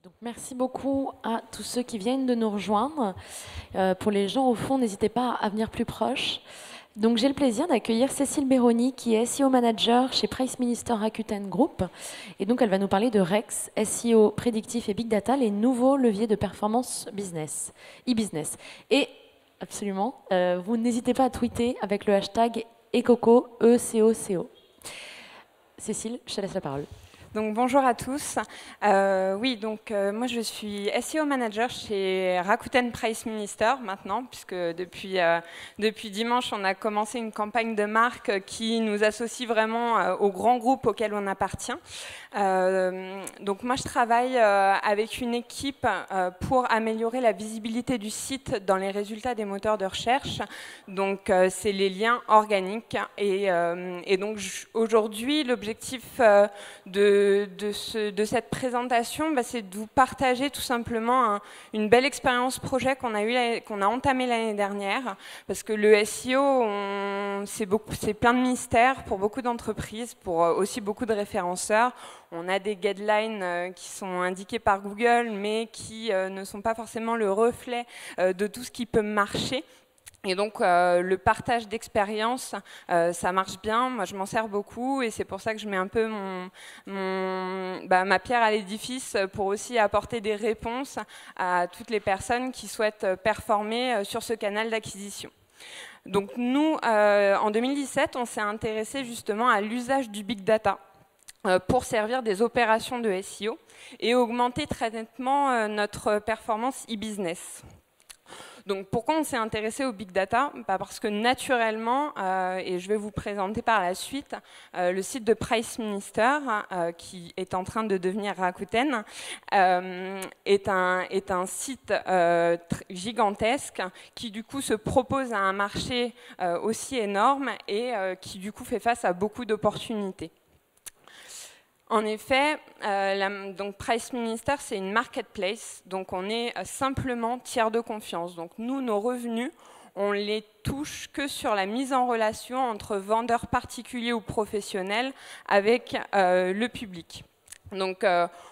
Donc, merci beaucoup à tous ceux qui viennent de nous rejoindre. Pour les gens au fond, n'hésitez pas à venir plus proche. Donc, j'ai le plaisir d'accueillir Cécile Béroni, qui est SEO Manager chez Price Minister Rakuten Group. Et donc, elle va nous parler de REX, SEO prédictif et Big Data, les nouveaux leviers de performance business, e-business. Et absolument, vous n'hésitez pas à tweeter avec le hashtag ECOCO, ECOCO. Cécile, je te laisse la parole. Donc bonjour à tous. Moi je suis SEO manager chez Rakuten Price Minister maintenant, puisque depuis dimanche on a commencé une campagne de marque qui nous associe vraiment au grand groupe auquel on appartient. Donc moi je travaille avec une équipe pour améliorer la visibilité du site dans les résultats des moteurs de recherche. Donc c'est les liens organiques et donc aujourd'hui l'objectif de cette présentation, c'est de vous partager tout simplement une belle expérience projet qu'on a entamée l'année dernière, parce que le SEO, c'est plein de mystères pour beaucoup d'entreprises, pour aussi beaucoup de référenceurs. On a des guidelines qui sont indiquées par Google, mais qui ne sont pas forcément le reflet de tout ce qui peut marcher. Et donc, le partage d'expérience, ça marche bien. Moi, je m'en sers beaucoup et c'est pour ça que je mets un peu ma pierre à l'édifice pour aussi apporter des réponses à toutes les personnes qui souhaitent performer sur ce canal d'acquisition. Donc, nous, en 2017, on s'est intéressé justement à l'usage du big data pour servir des opérations de SEO et augmenter très nettement notre performance e-business. Donc pourquoi on s'est intéressé au big data? Parce que naturellement, et je vais vous présenter par la suite, le site de Price Minister, qui est en train de devenir Rakuten, est un site gigantesque qui du coup se propose à un marché aussi énorme et qui du coup fait face à beaucoup d'opportunités. En effet, donc Price Minister, c'est une marketplace, donc on est simplement tiers de confiance. Donc nous, nos revenus, on les touche que sur la mise en relation entre vendeurs particuliers ou professionnels avec le public. Donc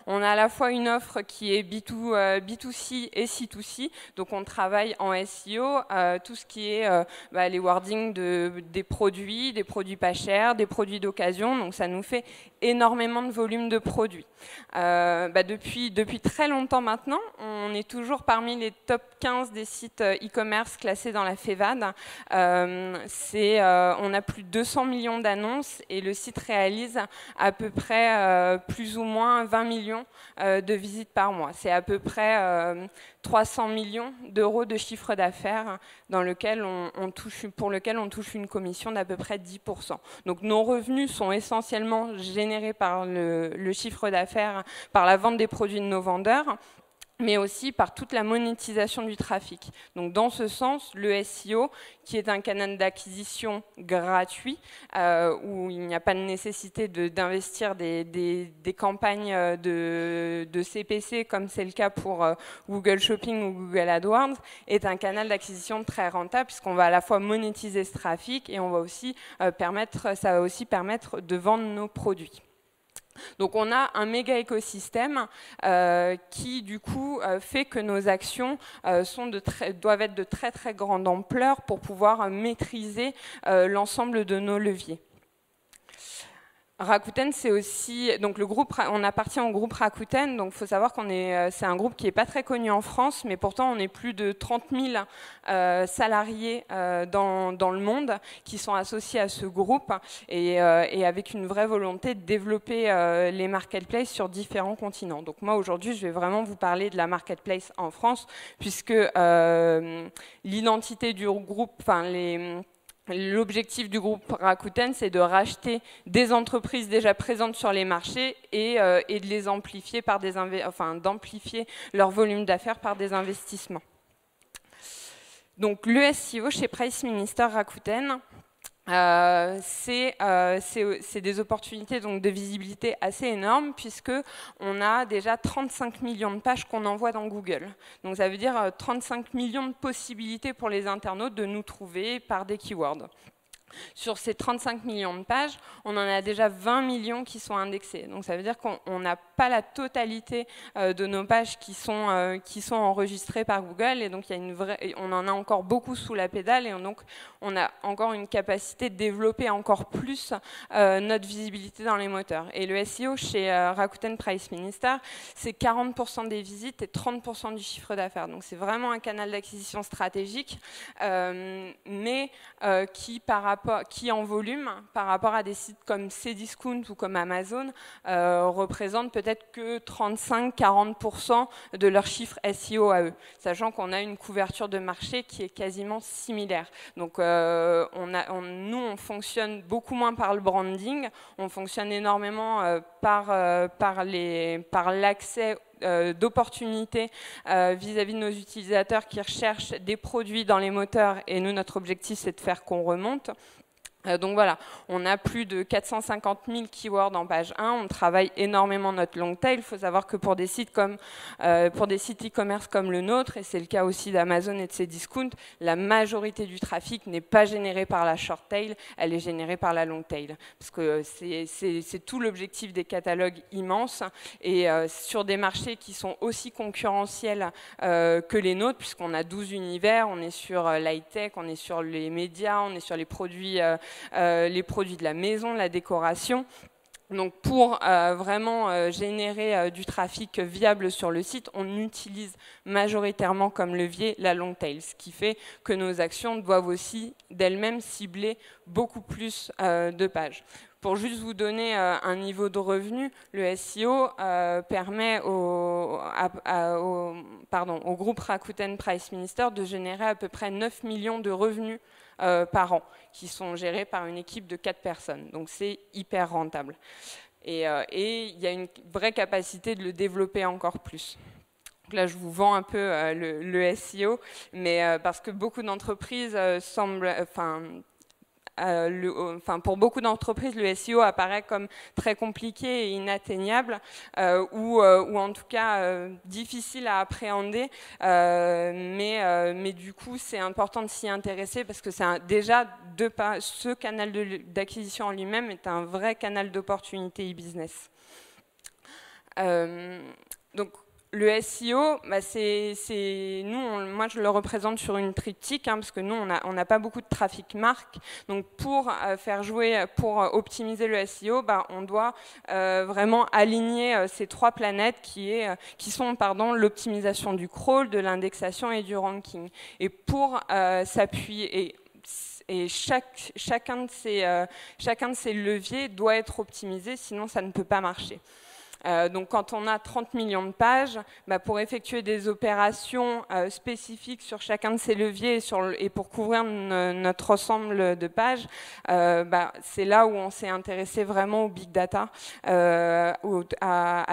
on a à la fois une offre qui est B2C et C2C, donc on travaille en SEO, tout ce qui est les wordings des produits pas chers, des produits d'occasion, donc ça nous fait énormément de volume de produits. Depuis très longtemps maintenant, on est toujours parmi les top 15 des sites e-commerce classés dans la FEVAD. On a plus de 200 millions d'annonces et le site réalise à peu près plus ou moins 20 millions de visites par mois. C'est à peu près 300 millions d'euros de chiffre d'affaires pour lequel on touche une commission d'à peu près 10%. Donc nos revenus sont essentiellement générés par le chiffre d'affaires, par la vente des produits de nos vendeurs, mais aussi par toute la monétisation du trafic. Donc dans ce sens, le SEO, qui est un canal d'acquisition gratuit, où il n'y a pas de nécessité d'investir des campagnes de CPC, comme c'est le cas pour Google Shopping ou Google AdWords, est un canal d'acquisition très rentable, puisqu'on va à la fois monétiser ce trafic et ça va aussi permettre de vendre nos produits. Donc on a un méga écosystème qui du coup fait que nos actions doivent être de très très grande ampleur pour pouvoir maîtriser l'ensemble de nos leviers. Rakuten, c'est aussi donc on appartient au groupe Rakuten, donc il faut savoir c'est un groupe qui n'est pas très connu en France, mais pourtant on est plus de 30 000 salariés dans le monde qui sont associés à ce groupe et avec une vraie volonté de développer les marketplaces sur différents continents. Donc moi aujourd'hui je vais vraiment vous parler de la marketplace en France, puisque l'identité du groupe, l'objectif du groupe Rakuten, c'est de racheter des entreprises déjà présentes sur les marchés et de les amplifier d'amplifier leur volume d'affaires par des investissements. Donc le SEO chez Price Minister Rakuten, c'est des opportunités donc de visibilité assez énormes, puisque on a déjà 35 millions de pages qu'on envoie dans Google. Donc ça veut dire 35 millions de possibilités pour les internautes de nous trouver par des keywords. Sur ces 35 millions de pages, on en a déjà 20 millions qui sont indexés. Donc ça veut dire qu'on a pas la totalité de nos pages qui sont enregistrées par Google, et donc on en a encore beaucoup sous la pédale, et donc on a encore une capacité de développer encore plus notre visibilité dans les moteurs. Et le SEO chez Rakuten Price Minister, c'est 40% des visites et 30% du chiffre d'affaires. Donc c'est vraiment un canal d'acquisition stratégique, mais qui en volume, par rapport à des sites comme Cdiscount ou comme Amazon, représente peut-être que 35-40% de leur chiffre SEO à eux, sachant qu'on a une couverture de marché qui est quasiment similaire. Donc nous, on fonctionne beaucoup moins par le branding, on fonctionne énormément par l'accès d'opportunités vis-à-vis de nos utilisateurs qui recherchent des produits dans les moteurs, et nous, notre objectif, c'est de faire qu'on remonte. Donc voilà, on a plus de 450 000 keywords en page 1, on travaille énormément notre long tail. Il faut savoir que pour des sites e-commerce comme le nôtre, et c'est le cas aussi d'Amazon et de Cdiscount, la majorité du trafic n'est pas généré par la short tail, elle est générée par la long tail. Parce que c'est tout l'objectif des catalogues immenses, et sur des marchés qui sont aussi concurrentiels que les nôtres, puisqu'on a 12 univers, on est sur l'high-tech, on est sur les médias, on est sur les produits de la maison, la décoration. Donc pour vraiment générer du trafic viable sur le site, on utilise majoritairement comme levier la long tail, ce qui fait que nos actions doivent aussi d'elles-mêmes cibler beaucoup plus de pages. Pour juste vous donner un niveau de revenu, le SEO permet au groupe Rakuten Price Minister de générer à peu près 9 millions de revenus par an, qui sont gérés par une équipe de 4 personnes. Donc c'est hyper rentable. Et il y a une vraie capacité de le développer encore plus. Donc là, je vous vends un peu le SEO, mais parce que beaucoup d'entreprises pour beaucoup d'entreprises, le SEO apparaît comme très compliqué et inatteignable, ou en tout cas difficile à appréhender, mais du coup c'est important de s'y intéresser, parce que déjà ce canal d'acquisition en lui-même est un vrai canal d'opportunité e-business. Donc le SEO, bah moi je le représente sur une triptyque, parce que nous on n'a pas beaucoup de trafic marque. Donc pour optimiser le SEO, bah, on doit vraiment aligner ces 3 planètes qui sont l'optimisation du crawl, de l'indexation et du ranking. Et pour s'appuyer et chacun de ces leviers doit être optimisé, sinon ça ne peut pas marcher. Donc quand on a 30 millions de pages, bah pour effectuer des opérations spécifiques sur chacun de ces leviers et pour couvrir notre ensemble de pages, bah c'est là où on s'est intéressé vraiment au big data, à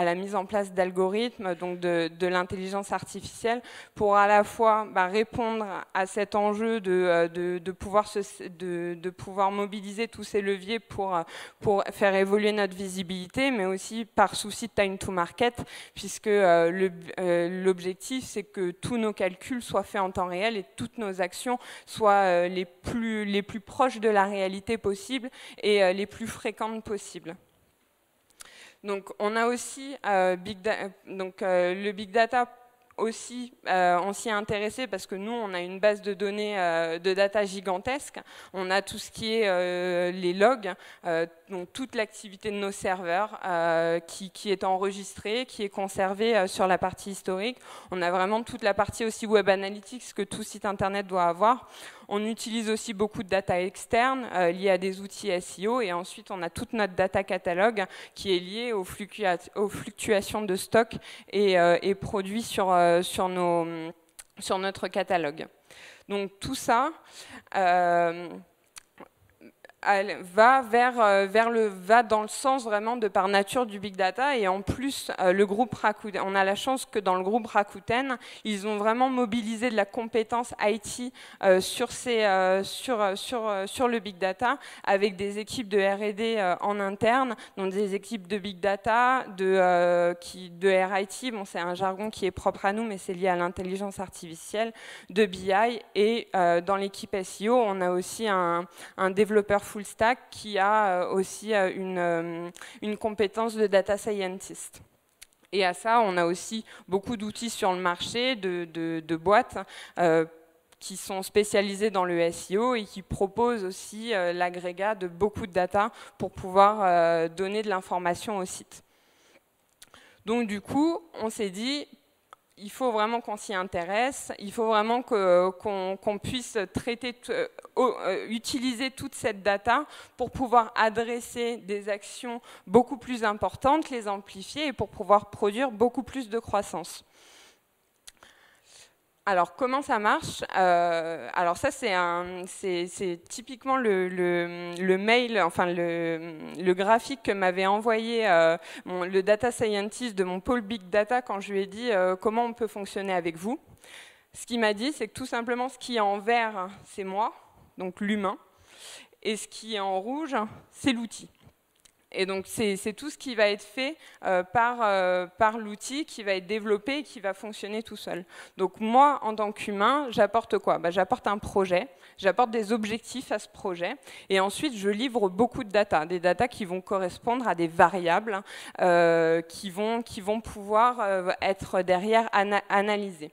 la mise en place d'algorithmes, donc de l'intelligence artificielle, pour à la fois répondre à cet enjeu de pouvoir mobiliser tous ces leviers pour faire évoluer notre visibilité, mais aussi par souci de time to market, puisque l'objectif c'est que tous nos calculs soient faits en temps réel et toutes nos actions soient les plus proches de la réalité possible et les plus fréquentes possibles. Donc on a aussi le big data aussi, on s'y est intéressé parce que nous, on a une base de données de data gigantesque. On a tout ce qui est les logs, donc toute l'activité de nos serveurs qui est enregistrée, qui est conservée sur la partie historique. On a vraiment toute la partie aussi web analytics que tout site internet doit avoir. On utilise aussi beaucoup de data externe liée à des outils SEO, et ensuite on a toute notre data catalogue qui est liée aux fluctuations de stock et produits sur notre catalogue. Donc tout ça va dans le sens vraiment de par nature du big data, et en plus le groupe Rakuten, on a la chance que dans le groupe Rakuten, ils ont vraiment mobilisé de la compétence IT sur le big data, avec des équipes de R&D en interne, donc des équipes de big data, de RIT, bon c'est un jargon qui est propre à nous mais c'est lié à l'intelligence artificielle, de BI, et dans l'équipe SEO on a aussi un développeur full stack qui a aussi une compétence de data scientist. Et à ça, on a aussi beaucoup d'outils sur le marché, de boîtes qui sont spécialisées dans le SEO et qui proposent aussi l'agrégat de beaucoup de data pour pouvoir donner de l'information au site. Donc du coup, on s'est dit, il faut vraiment qu'on s'y intéresse, il faut vraiment qu'on puisse traiter, utiliser toute cette data pour pouvoir adresser des actions beaucoup plus importantes, les amplifier et pour pouvoir produire beaucoup plus de croissance. Alors, comment ça marche? Alors ça, c'est typiquement le mail, enfin le graphique que m'avait envoyé le data scientist de mon pôle Big Data quand je lui ai dit comment on peut fonctionner avec vous. Ce qu'il m'a dit, c'est que tout simplement, ce qui est en vert, c'est moi, donc l'humain, et ce qui est en rouge, c'est l'outil. Et donc, c'est tout ce qui va être fait par l'outil, qui va être développé et qui va fonctionner tout seul. Donc, moi, en tant qu'humain, j'apporte quoi? J'apporte un projet, j'apporte des objectifs à ce projet, et ensuite, je livre beaucoup de data, des data qui vont correspondre à des variables qui vont pouvoir être derrière analysées.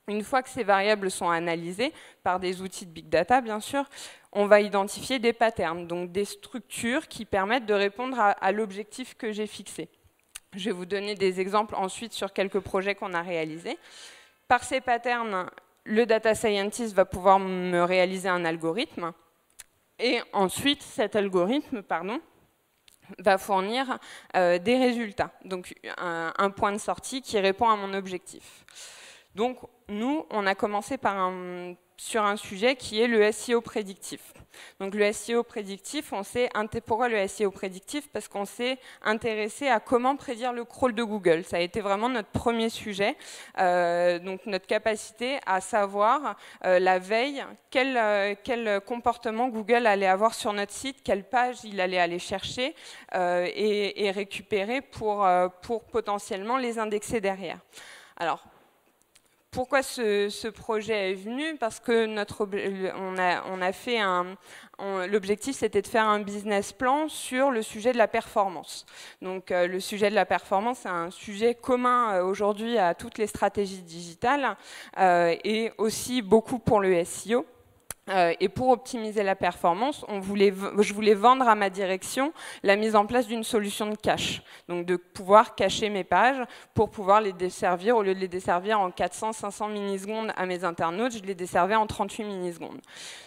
Une fois que ces variables sont analysées par des outils de big data, bien sûr, on va identifier des patterns, donc des structures qui permettent de répondre à l'objectif que j'ai fixé. Je vais vous donner des exemples ensuite sur quelques projets qu'on a réalisés. Par ces patterns, le data scientist va pouvoir me réaliser un algorithme. Et ensuite, cet algorithme, va fournir des résultats, donc un point de sortie qui répond à mon objectif. Donc, nous, on a commencé sur un sujet qui est le SEO prédictif. Donc, le SEO prédictif, pourquoi le SEO prédictif? Parce qu'on s'est intéressé à comment prédire le crawl de Google. Ça a été vraiment notre premier sujet, donc notre capacité à savoir la veille quel comportement Google allait avoir sur notre site, quelle page il allait aller chercher et récupérer pour potentiellement les indexer derrière. Alors, pourquoi ce projet est venu? Parce que l'objectif, c'était de faire un business plan sur le sujet de la performance. Donc, le sujet de la performance, c'est un sujet commun aujourd'hui à toutes les stratégies digitales et aussi beaucoup pour le SEO. Et pour optimiser la performance, je voulais vendre à ma direction la mise en place d'une solution de cache. Donc de pouvoir cacher mes pages pour pouvoir les desservir. Au lieu de les desservir en 400-500 millisecondes à mes internautes, je les desservais en 38 millisecondes.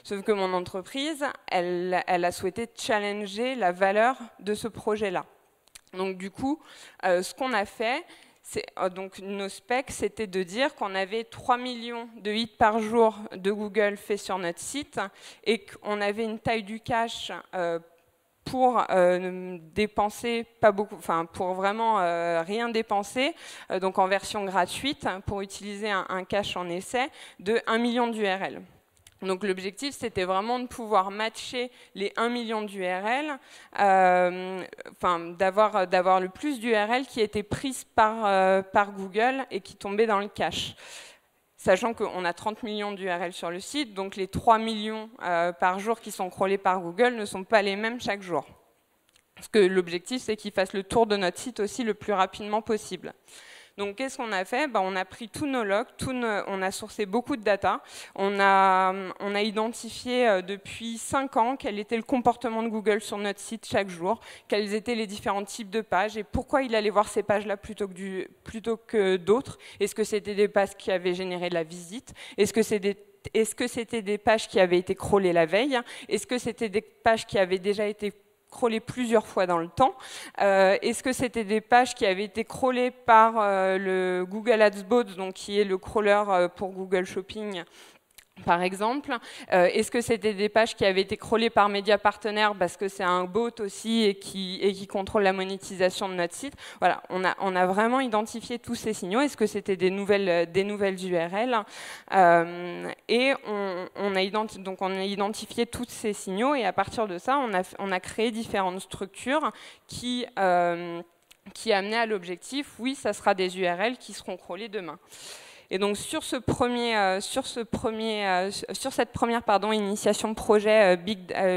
Sauf que mon entreprise, elle a souhaité challenger la valeur de ce projet-là. Donc du coup, ce qu'on a fait, donc nos specs, c'était de dire qu'on avait 3 millions de hits par jour de Google faits sur notre site et qu'on avait une taille du cache pour dépenser pas beaucoup, enfin pour vraiment rien dépenser, donc en version gratuite pour utiliser un cache en essai de 1 million d'URL. Donc l'objectif, c'était vraiment de pouvoir matcher les 1 million d'URL, d'avoir le plus d'URL qui étaient prises par Google et qui tombaient dans le cache. Sachant qu'on a 30 millions d'URL sur le site, donc les 3 millions par jour qui sont crawlés par Google ne sont pas les mêmes chaque jour. Parce que l'objectif, c'est qu'ils fassent le tour de notre site aussi le plus rapidement possible. Donc, qu'est-ce qu'on a fait? On a pris tous nos logs, on a sourcé beaucoup de data, on a identifié depuis 5 ans quel était le comportement de Google sur notre site chaque jour, quels étaient les différents types de pages et pourquoi il allait voir ces pages-là plutôt que d'autres. Est-ce que c'était des pages qui avaient généré de la visite? Est-ce que c'était des pages qui avaient été crawlées la veille? Est-ce que c'était des pages qui avaient déjà été crawlées plusieurs fois dans le temps? Est-ce que c'était des pages qui avaient été crawlées par le Google Ads Bot, donc qui est le crawler pour Google Shopping, par exemple? Est-ce que c'était des pages qui avaient été crawlées par médias partenaires parce que c'est un bot aussi et qui contrôle la monétisation de notre site? Voilà, on a vraiment identifié tous ces signaux. Est-ce que c'était des nouvelles URL? Et on a identifié tous ces signaux et à partir de ça, on a créé différentes structures qui amenaient à l'objectif, oui, ça sera des URL qui seront crawlées demain. Et donc sur cette première initiation projet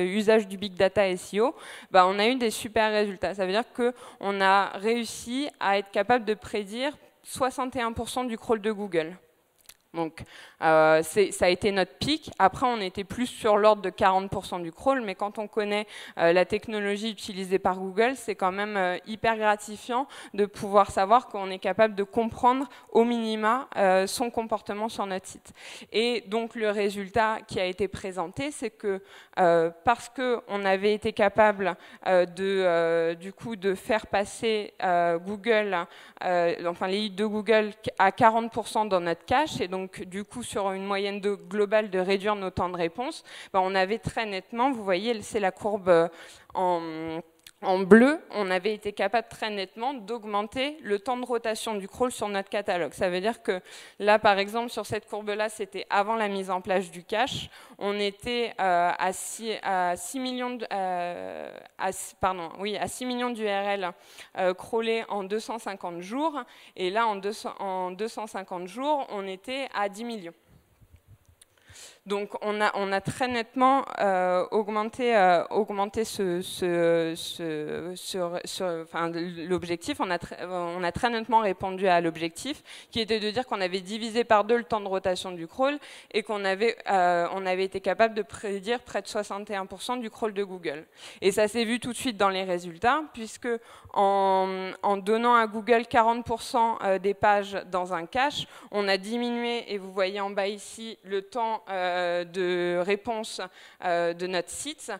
usage du big data SEO, on a eu des super résultats. Ça veut dire qu'on a réussi à être capable de prédire 61% du crawl de Google. Donc ça a été notre pic. Après, on était plus sur l'ordre de 40% du crawl, mais quand on connaît la technologie utilisée par Google, c'est quand même hyper gratifiant de pouvoir savoir qu'on est capable de comprendre au minima son comportement sur notre site. Et donc le résultat qui a été présenté, c'est que parce qu'on avait été capable du coup de faire passer Google, enfin les hits de Google à 40% dans notre cache, et donc du coup sur une moyenne globale de réduire nos temps de réponse, on avait très nettement, vous voyez, c'est la courbe en bleu, on avait été capable très nettement d'augmenter le temps de rotation du crawl sur notre catalogue. Ça veut dire que là, par exemple, sur cette courbe-là, c'était avant la mise en place du cache. On était à 6 millions d'URL crawlés en 250 jours. Et là, en 250 jours, on était à 10 millions. Donc on a très nettement augmenté l'objectif, on a très nettement répondu à l'objectif qui était de dire qu'on avait divisé par 2 le temps de rotation du crawl et qu'on avait été capable de prédire près de 61% du crawl de Google. Et ça s'est vu tout de suite dans les résultats, puisque en donnant à Google 40% des pages dans un cache, on a diminué, et vous voyez en bas ici, le temps de réponse de notre site,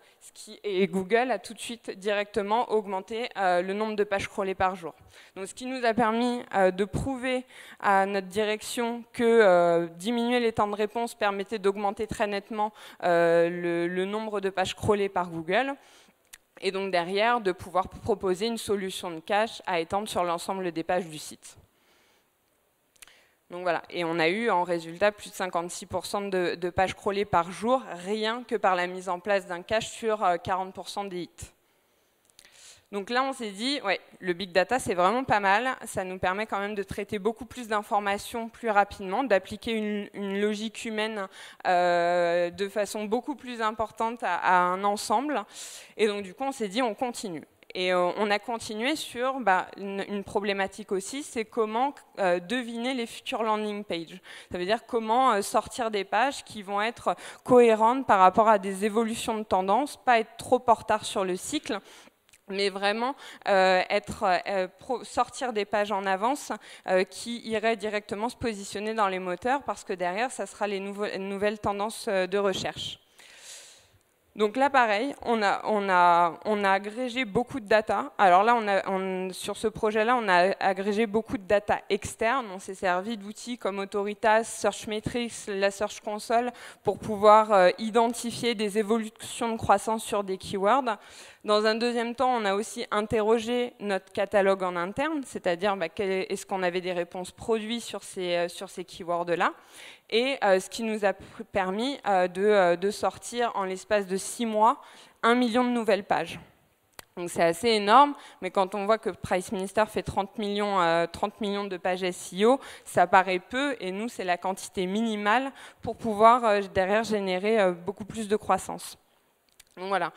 et Google a tout de suite directement augmenté le nombre de pages crawlées par jour. Donc, ce qui nous a permis de prouver à notre direction que diminuer les temps de réponse permettait d'augmenter très nettement le nombre de pages crawlées par Google. Et donc derrière, de pouvoir proposer une solution de cache à étendre sur l'ensemble des pages du site. Donc voilà, et on a eu en résultat plus de 56% de pages crawlées par jour, rien que par la mise en place d'un cache sur 40% des hits. Donc là, on s'est dit, ouais, le big data, c'est vraiment pas mal. Ça nous permet quand même de traiter beaucoup plus d'informations plus rapidement, d'appliquer une logique humaine de façon beaucoup plus importante à un ensemble. Et donc, du coup, on s'est dit, on continue. Et on a continué sur une problématique aussi, c'est comment deviner les futures landing pages. Ça veut dire comment sortir des pages qui vont être cohérentes par rapport à des évolutions de tendance, pas être trop en retard sur le cycle, mais vraiment sortir des pages en avance qui iraient directement se positionner dans les moteurs, parce que derrière, ça sera les nouvelles tendances de recherche. Donc là, pareil, on a agrégé beaucoup de data. Alors là, sur ce projet-là, on a agrégé beaucoup de data externe. On s'est servi d'outils comme Autoritas, Searchmetrics, la Search Console pour pouvoir identifier des évolutions de croissance sur des keywords. Dans un deuxième temps, on a aussi interrogé notre catalogue en interne, c'est-à-dire est-ce qu'on avait des réponses produits sur ces keywords-là. Et ce qui nous a permis de sortir en l'espace de 6 mois 1 million de nouvelles pages. Donc c'est assez énorme, mais quand on voit que Price Minister fait 30 millions de pages SEO, ça paraît peu, et nous, c'est la quantité minimale pour pouvoir derrière générer beaucoup plus de croissance. Donc voilà.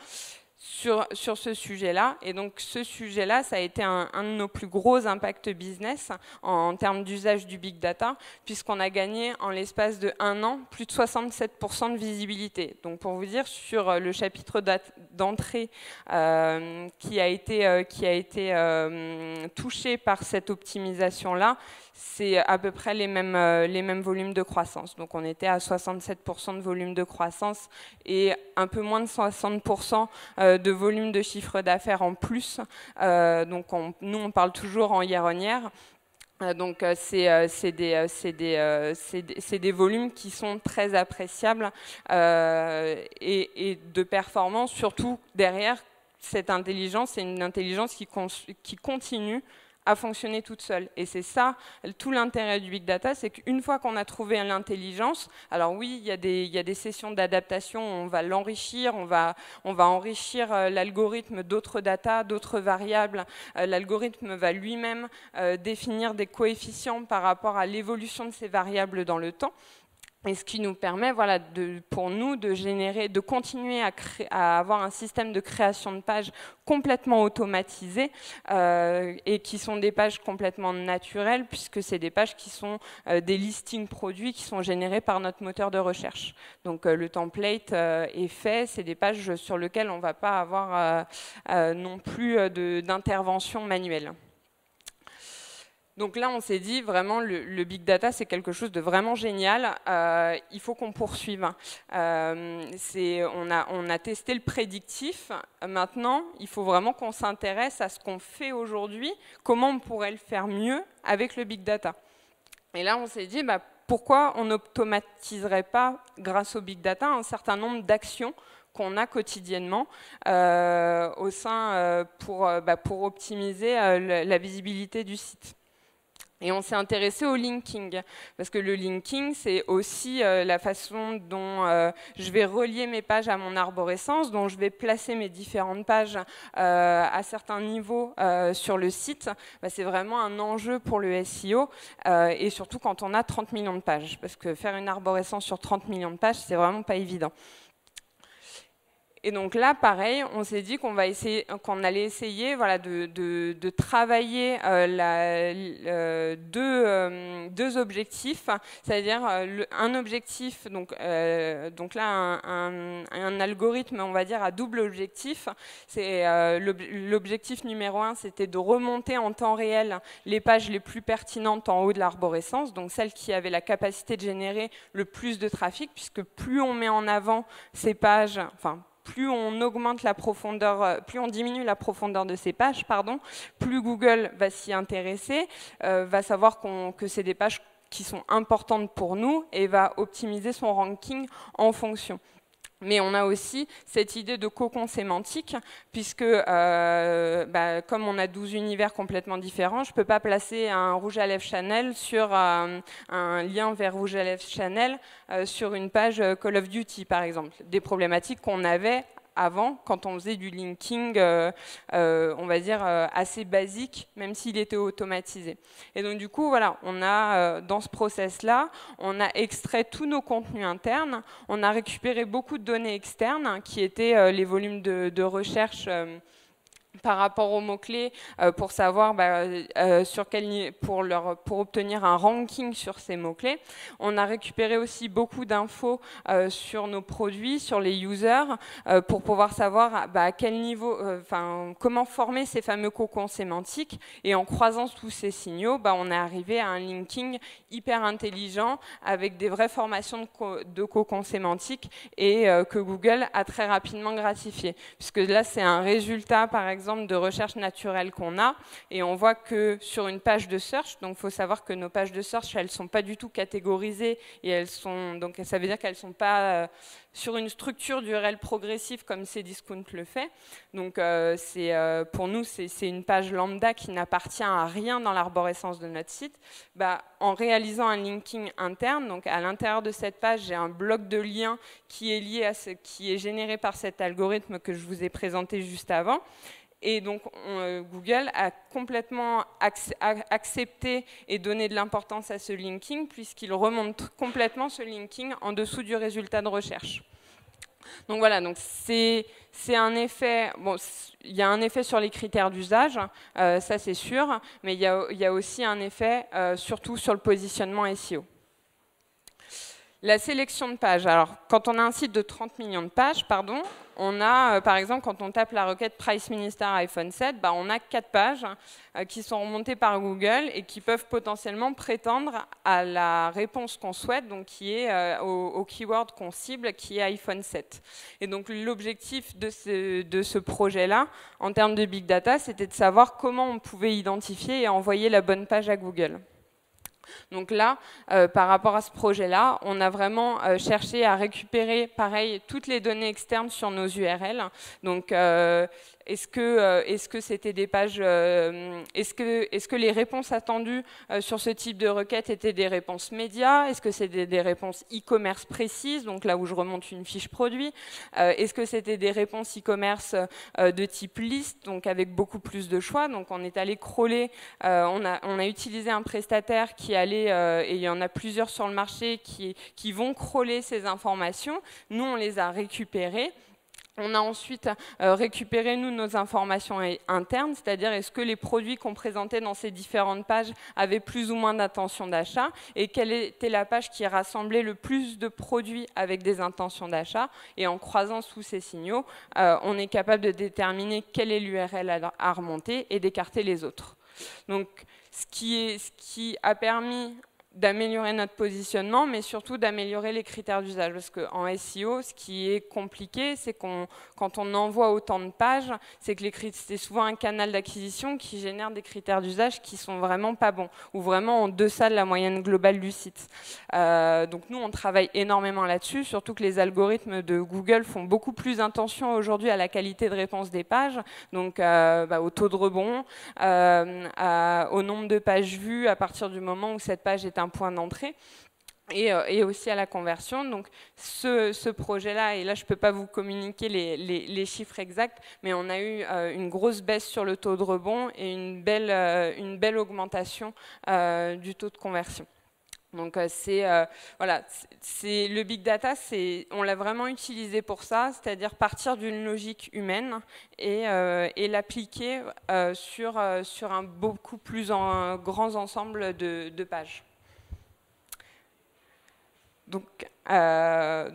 Sur ce sujet-là. Et donc ce sujet-là, ça a été un de nos plus gros impacts business en termes d'usage du big data, puisqu'on a gagné en l'espace de 1 an plus de 67% de visibilité. Donc pour vous dire, sur le chapitre d'entrée qui a été touché par cette optimisation-là, c'est à peu près les mêmes volumes de croissance. Donc on était à 67% de volume de croissance et un peu moins de 60% de volume de chiffre d'affaires en plus. Donc nous, on parle toujours en year-on-year. Donc c'est des volumes qui sont très appréciables et de performance. Surtout derrière, cette intelligence, c'est une intelligence qui continue à fonctionner toute seule. Et c'est ça, tout l'intérêt du big data, c'est qu'une fois qu'on a trouvé l'intelligence, alors oui, il y a des sessions d'adaptation, on va l'enrichir, on va enrichir l'algorithme d'autres data, d'autres variables. L'algorithme va lui-même définir des coefficients par rapport à l'évolution de ces variables dans le temps. Et ce qui nous permet, voilà, pour nous, de continuer à avoir un système de création de pages complètement automatisé et qui sont des pages complètement naturelles, puisque c'est des pages qui sont des listings produits qui sont générés par notre moteur de recherche. Donc le template est fait, c'est des pages sur lesquelles on ne va pas avoir non plus d'intervention manuelle. Donc là, on s'est dit vraiment le big data, c'est quelque chose de vraiment génial. Il faut qu'on poursuive. On a testé le prédictif. Maintenant, il faut vraiment qu'on s'intéresse à ce qu'on fait aujourd'hui, comment on pourrait le faire mieux avec le big data. Et là, on s'est dit, pourquoi on n'automatiserait pas, grâce au big data, un certain nombre d'actions qu'on a quotidiennement au sein pour optimiser la visibilité du site. Et on s'est intéressé au linking, parce que le linking, c'est aussi la façon dont je vais relier mes pages à mon arborescence, dont je vais placer mes différentes pages à certains niveaux sur le site. C'est vraiment un enjeu pour le SEO, et surtout quand on a 30 millions de pages, parce que faire une arborescence sur 30 millions de pages, c'est vraiment pas évident. Et donc là, pareil, on s'est dit qu'on allait essayer, voilà, de travailler deux objectifs, c'est-à-dire un objectif, donc là, un algorithme, on va dire, à double objectif. L'objectif numéro 1, c'était de remonter en temps réel les pages les plus pertinentes en haut de l'arborescence, donc celles qui avaient la capacité de générer le plus de trafic, puisque plus on met en avant ces pages, enfin, plus on augmente la profondeur, plus on diminue la profondeur de ces pages, plus Google va s'y intéresser, va savoir que c'est des pages qui sont importantes pour nous et va optimiser son ranking en fonction. Mais on a aussi cette idée de cocon sémantique, puisque comme on a 12 univers complètement différents, je ne peux pas placer un rouge à lèvres Chanel sur un lien vers rouge à lèvres Chanel sur une page Call of Duty, par exemple. Des problématiques qu'on avait avant, quand on faisait du linking, on va dire, assez basique, même s'il était automatisé. Et donc, du coup, voilà, on a, dans ce process-là, on a extrait tous nos contenus internes, on a récupéré beaucoup de données externes, qui étaient les volumes de recherche par rapport aux mots-clés pour savoir pour obtenir un ranking sur ces mots-clés. On a récupéré aussi beaucoup d'infos sur nos produits, sur les users, pour pouvoir savoir à quel niveau, comment former ces fameux cocons sémantiques. Et en croisant tous ces signaux, on est arrivé à un linking hyper intelligent avec des vraies formations de cocons sémantiques et que Google a très rapidement gratifié. Puisque là, c'est un résultat, par exemple, de recherche naturelle qu'on a, et on voit que sur une page de search, donc il faut savoir que nos pages de search, elles ne sont pas du tout catégorisées, et donc ça veut dire qu'elles ne sont pas sur une structure d'URL progressive comme Cdiscount le fait. Donc pour nous, c'est une page lambda qui n'appartient à rien dans l'arborescence de notre site. En réalisant un linking interne, donc à l'intérieur de cette page, j'ai un bloc de liens qui est lié à qui est généré par cet algorithme que je vous ai présenté juste avant. Et donc, Google a complètement accepté et donné de l'importance à ce linking, puisqu'il remonte complètement ce linking en dessous du résultat de recherche. Donc voilà, donc c'est un effet, bon, il y a un effet sur les critères d'usage, ça c'est sûr, mais il y a aussi un effet surtout sur le positionnement SEO. La sélection de pages. Alors, quand on a un site de 30 millions de pages, on a, par exemple, quand on tape la requête Price Minister iPhone 7, on a 4 pages qui sont remontées par Google et qui peuvent potentiellement prétendre à la réponse qu'on souhaite, donc qui est au keyword qu'on cible, qui est iPhone 7. Et donc, l'objectif de ce projet-là, en termes de big data, c'était de savoir comment on pouvait identifier et envoyer la bonne page à Google. Donc là, par rapport à ce projet-là, on a vraiment cherché à récupérer, pareil, toutes les données externes sur nos URL. Donc, est-ce que c'était des pages, est-ce que les réponses attendues sur ce type de requête étaient des réponses médias? Est-ce que c'était des réponses e-commerce précises, donc là où je remonte une fiche produit? Est-ce que c'était des réponses e-commerce de type liste, donc avec beaucoup plus de choix? Donc on est allé crawler, on a utilisé un prestataire qui allait, et il y en a plusieurs sur le marché qui vont crawler ces informations. Nous, on les a récupérées. On a ensuite récupéré, nous, nos informations internes, c'est-à-dire est-ce que les produits qu'on présentait dans ces différentes pages avaient plus ou moins d'intentions d'achat, et quelle était la page qui rassemblait le plus de produits avec des intentions d'achat. Et en croisant tous ces signaux, on est capable de déterminer quelle est l'URL à remonter et d'écarter les autres. Donc, ce qui a permis d'améliorer notre positionnement, mais surtout d'améliorer les critères d'usage. Parce qu'en SEO, ce qui est compliqué, c'est quand on envoie autant de pages, c'est que c'est souvent un canal d'acquisition qui génère des critères d'usage qui sont vraiment pas bons, ou vraiment en deçà de la moyenne globale du site. Donc nous, on travaille énormément là-dessus, surtout que les algorithmes de Google font beaucoup plus attention aujourd'hui à la qualité de réponse des pages, donc au taux de rebond, au nombre de pages vues à partir du moment où cette page est un point d'entrée, et aussi à la conversion. Donc ce projet-là, et là je ne peux pas vous communiquer les chiffres exacts, mais on a eu une grosse baisse sur le taux de rebond et une belle augmentation du taux de conversion. Donc voilà, le big data, on l'a vraiment utilisé pour ça, c'est-à-dire partir d'une logique humaine et l'appliquer sur un beaucoup plus grand ensemble de pages. Donc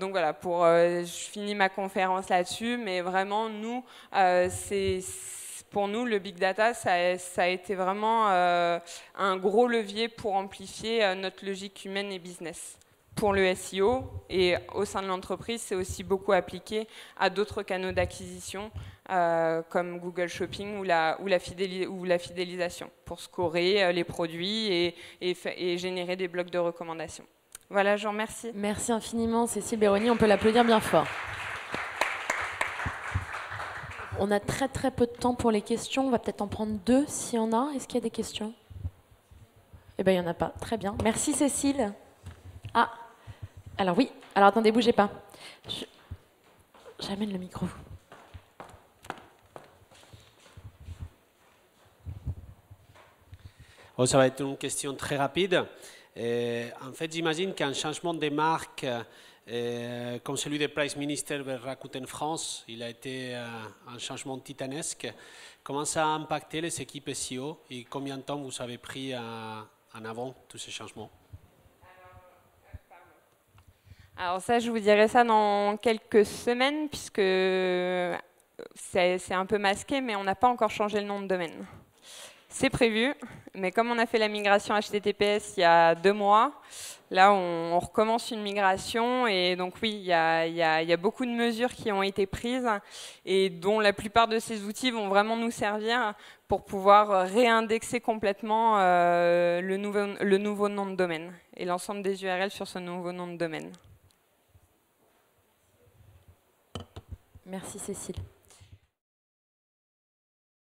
voilà, je finis ma conférence là-dessus, mais vraiment, nous, pour nous, le big data, ça a été vraiment un gros levier pour amplifier notre logique humaine et business. Pour le SEO, et au sein de l'entreprise, c'est aussi beaucoup appliqué à d'autres canaux d'acquisition, comme Google Shopping ou la fidélisation, pour scorer les produits et générer des blocs de recommandations. Voilà, je vous remercie. Merci infiniment, Cécile Béroni. On peut l'applaudir bien fort. On a très très peu de temps pour les questions. On va peut-être en prendre 2 s'il y en a. Est-ce qu'il y a des questions? Eh bien, il n'y en a pas. Très bien. Merci, Cécile. Ah, alors oui. Alors attendez, bougez pas. J'amène le micro. Oh, ça va être une question très rapide. En fait, j'imagine qu'un changement de marque comme celui de Price Minister vers Rakuten France, il a été un changement titanesque. Comment ça a impacté les équipes SEO et combien de temps vous avez pris en avant tous ces changements? Alors ça, je vous dirai ça dans quelques semaines, puisque c'est un peu masqué, mais on n'a pas encore changé le nom de domaine. C'est prévu, mais comme on a fait la migration HTTPS il y a 2 mois, là on recommence une migration, et donc oui, il y a beaucoup de mesures qui ont été prises et dont la plupart de ces outils vont vraiment nous servir pour pouvoir réindexer complètement le nouveau nom de domaine et l'ensemble des URL sur ce nouveau nom de domaine. Merci Cécile.